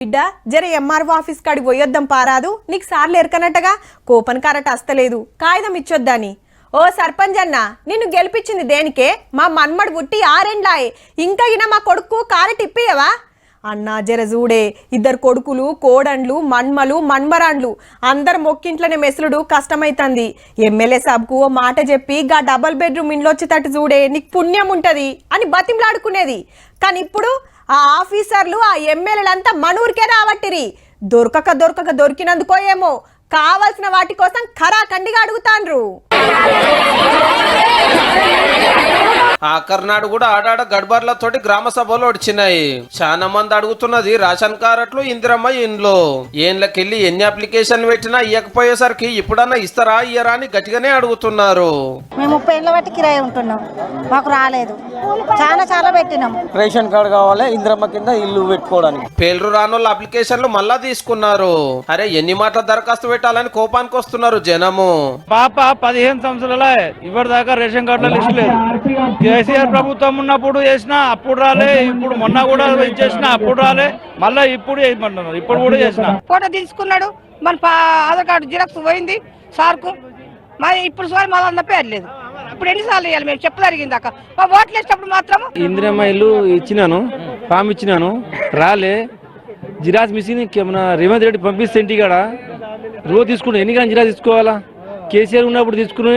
బిడ్డ జర MRO office కాడికి పోయొద్దాం పారాదు, నీకు సార్లు ఎరకనట్టగా కూపన్ కరెక్ట్ అస్తలేదు, కాగితం ఇచ్చొద్దని. ఓ సర్పంచ్ అన్న, నిన్ను గెలిపించింది దేనికే? మా మన్మడు పుట్టి 6 ఏండ్లాయే, ఇంకా ఈయన మా కొడుకు కారెట్ ఇప్పియవా అన్నా? జర చూడే, 2 కొడుకులు, కోడండ్లు, మన్మలు, మన్మరాండ్లు అందరు మొక్కింట్లోనే మెసులుడు కష్టమైతుంది. ఎమ్మెల్యే సాబ్కు ఓ మాట చెప్పి గా డబల్ బెడ్రూమ్ ఇంట్లో వచ్చేటట్టు చూడే, నీకు పుణ్యం ఉంటది అని బతిమలాడుకునేది. కానీ ఇప్పుడు ఆ ఆఫీసర్లు, ఆ ఎమ్మెల్యేలంతా మనూరికే రావట్టిరి. దొరకక దొరికినందుకో ఏమో కావాల్సిన వాటి కోసం ఖరాఖండిగా అడుగుతాండ్రు. ఆఖర్నాడు కూడా ఆడాడ గడ్బర్లతోటి గ్రామ సభలు వచ్చినాయి. చాలా మంది అడుగుతున్నది రేషన్ కార్డులు, ఇందిరమ్మ ఇండ్లు. ఏళ్ళకెళ్ళి ఎన్ని అప్లికేషన్ పెట్టినా ఇయ్యకపోయేసరికి ఇప్పుడన్నా ఇస్తారా ఇయ్యరా అని గట్టిగానే అడుగుతున్నారు. మేము 30 ఏళ్ళ బట్టి కిరాయి ఉంటున్నాం, మాకు రాలేదు. చాలా పెట్టినాం. రేషన్ కార్డు కావాలి, ఇందిరమ్మ కింద ఇల్లు పెట్టుకోవడానికి. పేర్లు రానోళ్ళ అప్లికేషన్లు మళ్ళా తీసుకున్నారు. అరే ఎన్ని మాటల దరఖాస్తు పెట్టాలని కోపానికి వస్తున్నారు జనము. పాప 15 సంవత్సరాల ఇప్పటిదాకా రేషన్ కార్డుల లిస్టు లేదు. కేసీఆర్ ప్రభుత్వం ఉన్నప్పుడు చేసినా అప్పుడు రాలే, ఇప్పుడు మొన్న కూడా చేసినా అప్పుడు రాలే, మళ్ళీ ఇప్పుడు చేయమంటున్నారు, ఇప్పుడు కూడా చేసిన. ఫోటో తీసుకున్నాడు, మన ఆధార్ కార్డు జిరాక్స్ పోయింది సార్కు, మరి ఇప్పుడు సార్ మా అన్న పేరు లేదు. ఇప్పుడు ఎన్నిసార్లు ఇవ్వాలి మేము చెప్పగలిగింది దాకా. మా ఓట్లు వేసేటప్పుడు మాత్రం ఇందిరమ్మ ఇల్లు ఇచ్చినాను, ఫామ్ ఇచ్చినాను, రాలే. జిరాక్స్ మిషన్ మన రేవంత్ రెడ్డి పంపిస్తే ఇంటికాడ రోజు తీసుకున్నాం. ఎన్ని కానీ జిరాక్స్ తీసుకోవాలా? కేసీఆర్ ఉన్నప్పుడు తీసుకుని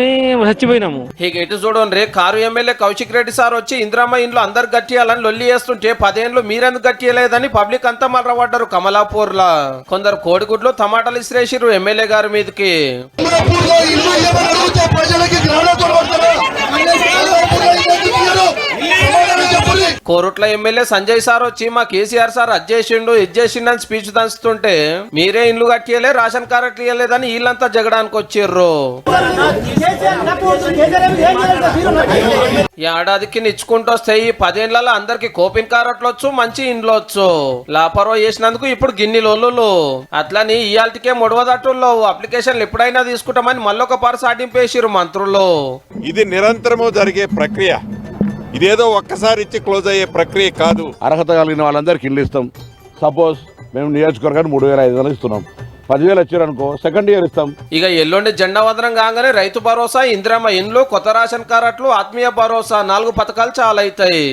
చచ్చిపోయినాము. ఇక ఎటు చూడండి, car MLA Kaushik Reddy sir వచ్చి ఇందిరమ్మ ఇంట్లో అందరు గట్టియాలని లొల్లి చేస్తుంటే 10 ఏళ్ళు మీరెందుకు గట్టియలేదని పబ్లిక్ అంతా మర్రపడ్డారు. కమలాపూర్ లా కొందరు కోడిగుడ్లు టమాటాలు ఇసిరేసిరు ఎమ్మెల్యే గారి మీదకి. కోరుట్ల ఎమ్మెల్యే సంజయ్ సార్ వచ్చి మా కేసీఆర్ సార్ అది చేసిండు ఇది చేసిండు అని స్పీచ్ దంచుతుంటే మీరే ఇండ్లు కట్టియలే, రేషన్ కార్డు ఇయ్యలేదని వీళ్ళంతా జగడానికి వచ్చిర్రు. ఏడాదికి నిచ్చుకుంటూ వస్తే ఈ 10 ఏళ్లలో అందరికి కోపిన్ కారట్లు వచ్చు, మంచి ఇండ్లు వచ్చు. లాపర్వా చేసినందుకు ఇప్పుడు గిన్ని లొల్లులు. అట్లని ఇయాల్టికే మొడవదట్టుల్లో అప్లికేషన్లు ఎప్పుడైనా తీసుకుంటామని మళ్ళొక పారు సాటింపేసిరు మంత్రులు. ఇది నిరంతరము జరిగే ప్రక్రియ, ఇదేదో ఒక్కసారి ఇచ్చి క్లోజ్ అయ్యే ప్రక్రియ కాదు. అర్హత కలిగిన వాళ్ళందరికీ ఇల్లు ఇస్తాం. సపోజ్ మేము నియోజకవర్గాన్ని 3500 ఇస్తున్నాం, 10,000 వచ్చారనుకో సెకండ్ ఇయర్ ఇస్తాం. ఇక ఎల్లుండి జెండా వందనం కాగానే రైతు భరోసా, ఇందిరమ్మ ఇండ్లు, కొత్త రేషన్ కార్డులు, ఆత్మీయ భరోసా 4 పథకాలు చాలా అవుతాయి.